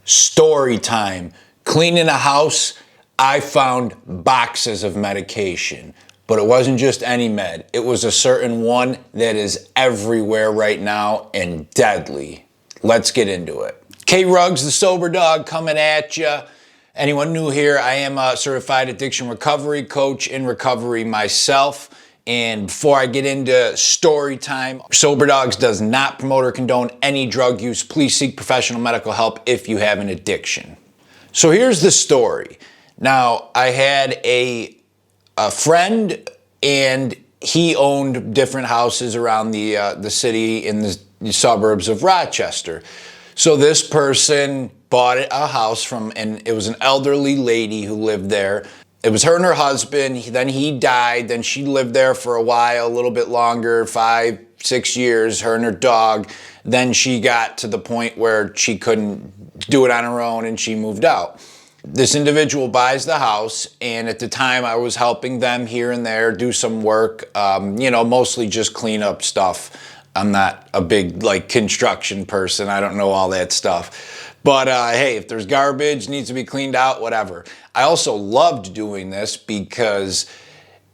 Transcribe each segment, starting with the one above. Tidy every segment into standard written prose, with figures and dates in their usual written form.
Story time. Cleaning a house, I found boxes of medication. But it wasn't just any med. It was a certain one that is everywhere right now and deadly. Let's get into it. K-Rugs, the Soberdog, coming at ya. Anyone new here, I am a certified addiction recovery coach in recovery myself. And before I get into story time, Soberdogs does not promote or condone any drug use. Please seek professional medical help if you have an addiction. So here's the story. Now, I had a friend, and he owned different houses around the city in the suburbs of Rochester. So this person bought a house and it was an elderly lady who lived there. It was her and her husband, then he died, then she lived there for a while, a little bit longer, 5, 6 years, her and her dog. Then she got to the point where she couldn't do it on her own and she moved out. This individual buys the house, and at the time I was helping them here and there do some work, mostly just clean up stuff. I'm not a big construction person. I don't know all that stuff. But hey, if there's garbage, needs to be cleaned out, whatever. I also loved doing this because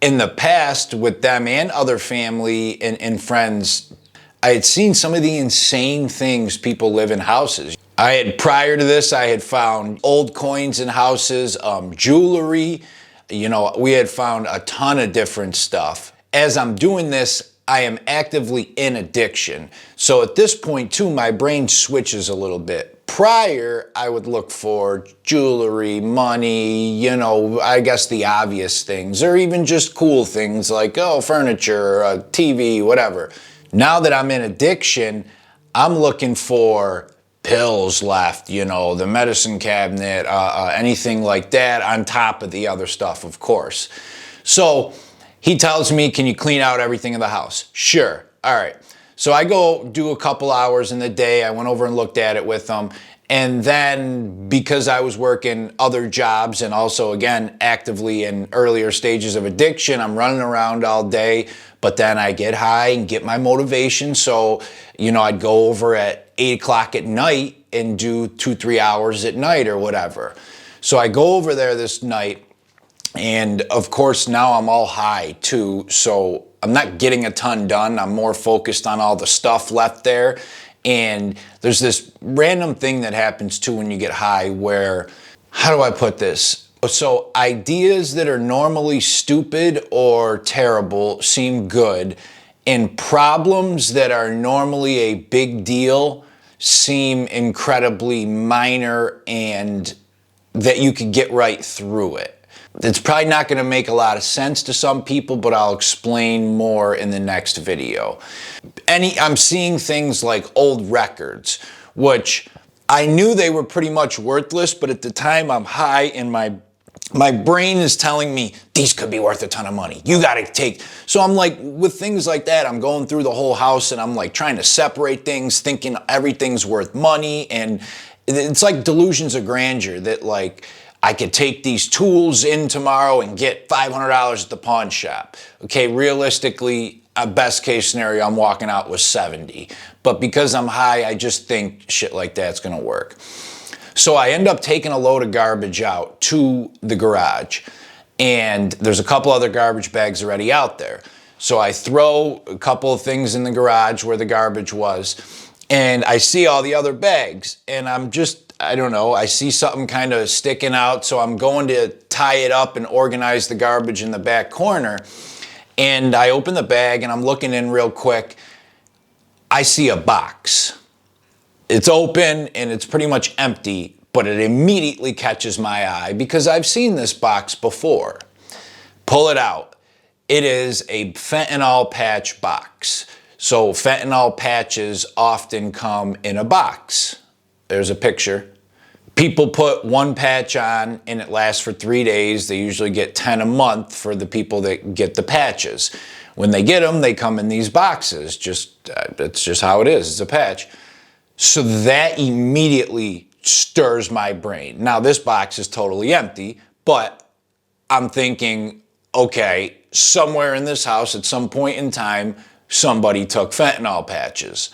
in the past with them and other family and friends, I had seen some of the insane things people live in houses. Prior to this, I had found old coins in houses, jewelry. We had found a ton of different stuff. As I'm doing this, I am actively in addiction. So at this point too, my brain switches a little bit. Prior, I would look for jewelry, money, I guess the obvious things, or even just cool things like, furniture, TV, whatever. Now that I'm in addiction, I'm looking for pills left, the medicine cabinet, anything like that on top of the other stuff, of course. So he tells me, can you clean out everything in the house? Sure. All right. So I go do a couple hours in the day. I went over and looked at it with him. And then because I was working other jobs and also, again, actively in earlier stages of addiction, I'm running around all day. But then I get high and get my motivation. So, I'd go over at 8 o'clock at night and do 2-3 hours at night or whatever. So I go over there this night. And of course, now I'm all high too. So I'm not getting a ton done. I'm more focused on all the stuff left there. And there's this random thing that happens too when you get high where, how do I put this? So ideas that are normally stupid or terrible seem good, and problems that are normally a big deal seem incredibly minor and that you could get right through it. It's probably not going to make a lot of sense to some people, but I'll explain more in the next video. I'm seeing things like old records, which I knew they were pretty much worthless, but at the time I'm high and my brain is telling me these could be worth a ton of money. You got to take. So I'm like, with things like that, I'm going through the whole house and I'm like trying to separate things, thinking everything's worth money. And it's like delusions of grandeur that I could take these tools in tomorrow and get $500 at the pawn shop. Okay, realistically, best case scenario, I'm walking out with 70. But because I'm high, I just think shit like that's gonna work. So I end up taking a load of garbage out to the garage. And there's a couple other garbage bags already out there. So I throw a couple of things in the garage where the garbage was. And I see all the other bags. And I don't know, I see something kind of sticking out, so I'm going to tie it up and organize the garbage in the back corner. And I open the bag and I'm looking in real quick. I see a box. It's open and it's pretty much empty, but it immediately catches my eye because I've seen this box before. Pull it out. It is a fentanyl patch box. So fentanyl patches often come in a box. There's a picture. People put one patch on and it lasts for 3 days. They usually get 10 a month for the people that get the patches. When they get them, they come in these boxes. It's just how it is. It's a patch. So that immediately stirs my brain. Now this box is totally empty, but I'm thinking, okay, somewhere in this house at some point in time, somebody took fentanyl patches.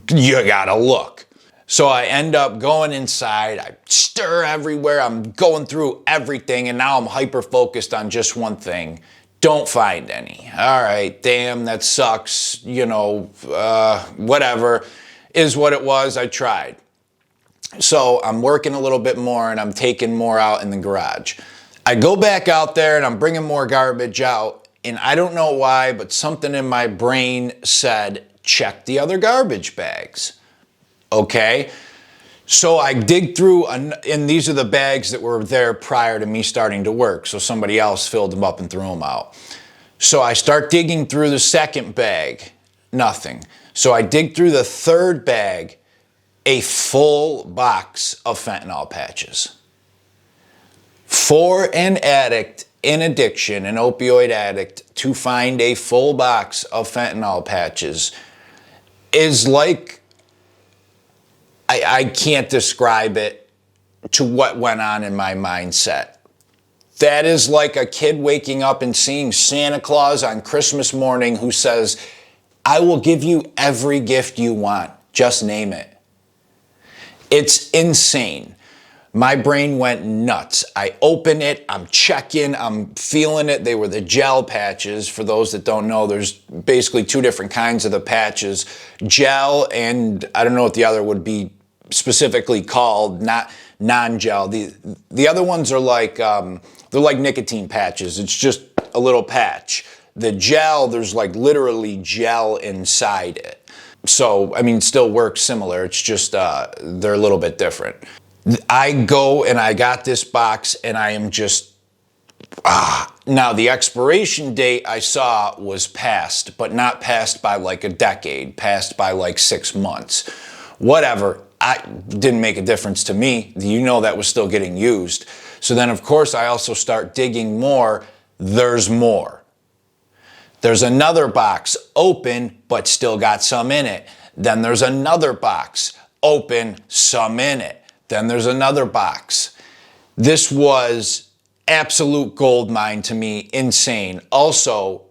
You gotta look. So I end up going inside, I stir everywhere, I'm going through everything, and now I'm hyper-focused on just one thing. Don't find any. All right, damn, that sucks, whatever. Is what it was, I tried. So I'm working a little bit more and I'm taking more out in the garage. I go back out there and I'm bringing more garbage out, and I don't know why, but something in my brain said, check the other garbage bags. Okay, so I dig through, and these are the bags that were there prior to me starting to work, so somebody else filled them up and threw them out. So I start digging through the second bag, nothing. So I dig through the third bag, a full box of fentanyl patches. For an addict in addiction, an opioid addict, to find a full box of fentanyl patches is like, I can't describe it to what went on in my mindset. That is like a kid waking up and seeing Santa Claus on Christmas morning who says, I will give you every gift you want, just name it. It's insane. My brain went nuts. I open it, I'm checking, I'm feeling it. They were the gel patches. For those that don't know, there's basically two different kinds of the patches. Gel, and I don't know what the other would be specifically called, not non-gel. The other ones are like, they're like nicotine patches. It's just a little patch. The gel, there's like literally gel inside it. So, I mean, still works similar. It's just, they're a little bit different. I go and I got this box and I am just, Now the expiration date I saw was passed, but not passed by like a decade, passed by like 6 months. Whatever, didn't make a difference to me. That was still getting used. So then of course I also start digging more. There's more. There's another box open, but still got some in it. Then there's another box open, some in it. Then there's another box. This was absolute gold mine to me, insane. Also,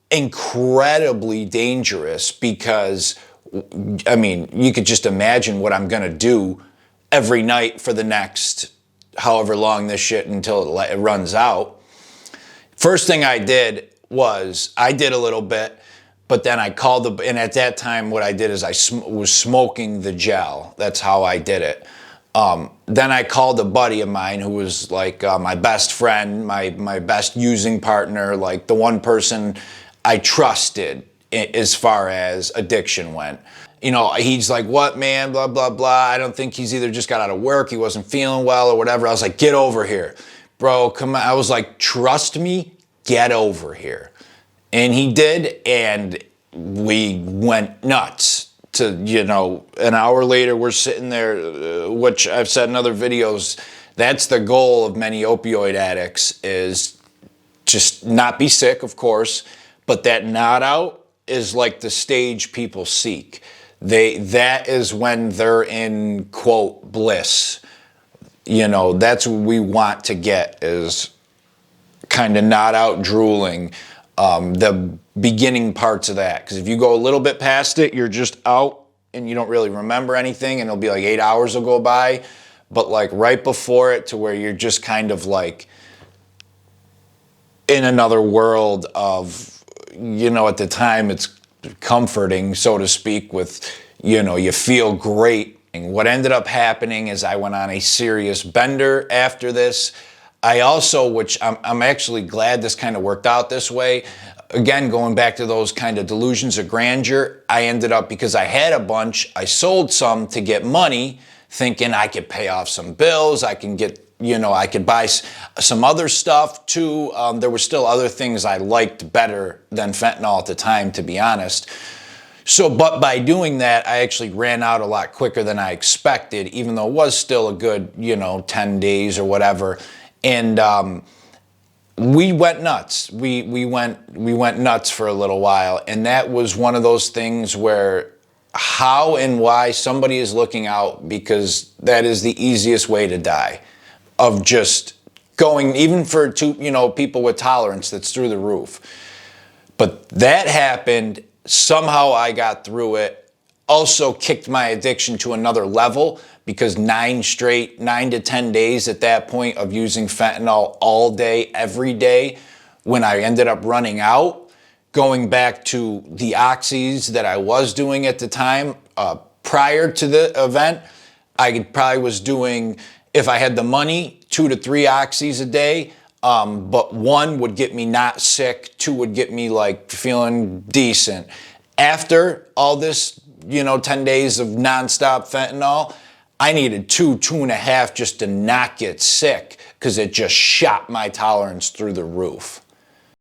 incredibly dangerous because, I mean, you could just imagine what I'm gonna do every night for the next however long this shit until it runs out. First thing I did was, I did a little bit, but then I called and at that time what I did is I was smoking the gel. That's how I did it. Then I called a buddy of mine who was like my best friend, my best using partner, like the one person I trusted as far as addiction went. He's like, what, man, blah, blah, blah. I don't think he's either just got out of work, he wasn't feeling well or whatever. I was like, get over here. Bro, come on. I was like, trust me, get over here. And he did, and we went nuts. An hour later, we're sitting there, which I've said in other videos, that's the goal of many opioid addicts, is just not be sick, of course, but that not out is like the stage people seek. That is when they're in, quote, bliss. That's what we want to get, is kind of not out drooling. The beginning parts of that, because if you go a little bit past it, you're just out and you don't really remember anything, and it'll be like 8 hours will go by. But like right before it, to where you're just kind of like in another world of, at the time it's comforting, so to speak, with, you feel great. And what ended up happening is I went on a serious bender after this. I also, which I'm actually glad this kind of worked out this way. Again, going back to those kind of delusions of grandeur, I ended up, because I had a bunch, I sold some to get money, thinking I could pay off some bills, I can get, I could buy some other stuff too. There were still other things I liked better than fentanyl at the time, to be honest. So, but by doing that, I actually ran out a lot quicker than I expected, even though it was still a good, 10 days or whatever. And we went nuts. We went nuts for a little while, and that was one of those things where how and why somebody is looking out, because that is the easiest way to die, of just going, even for people with tolerance, that's through the roof. But that happened. Somehow I got through it. also kicked my addiction to another level because 9 to 10 days at that point of using fentanyl all day, every day, when I ended up running out, going back to the oxys that I was doing at the time, prior to the event, I probably was doing, if I had the money, 2 to 3 oxys a day, but 1 would get me not sick, 2 would get me like feeling decent. After all this, 10 days of nonstop fentanyl, I needed 2.5 just to not get sick because it just shot my tolerance through the roof.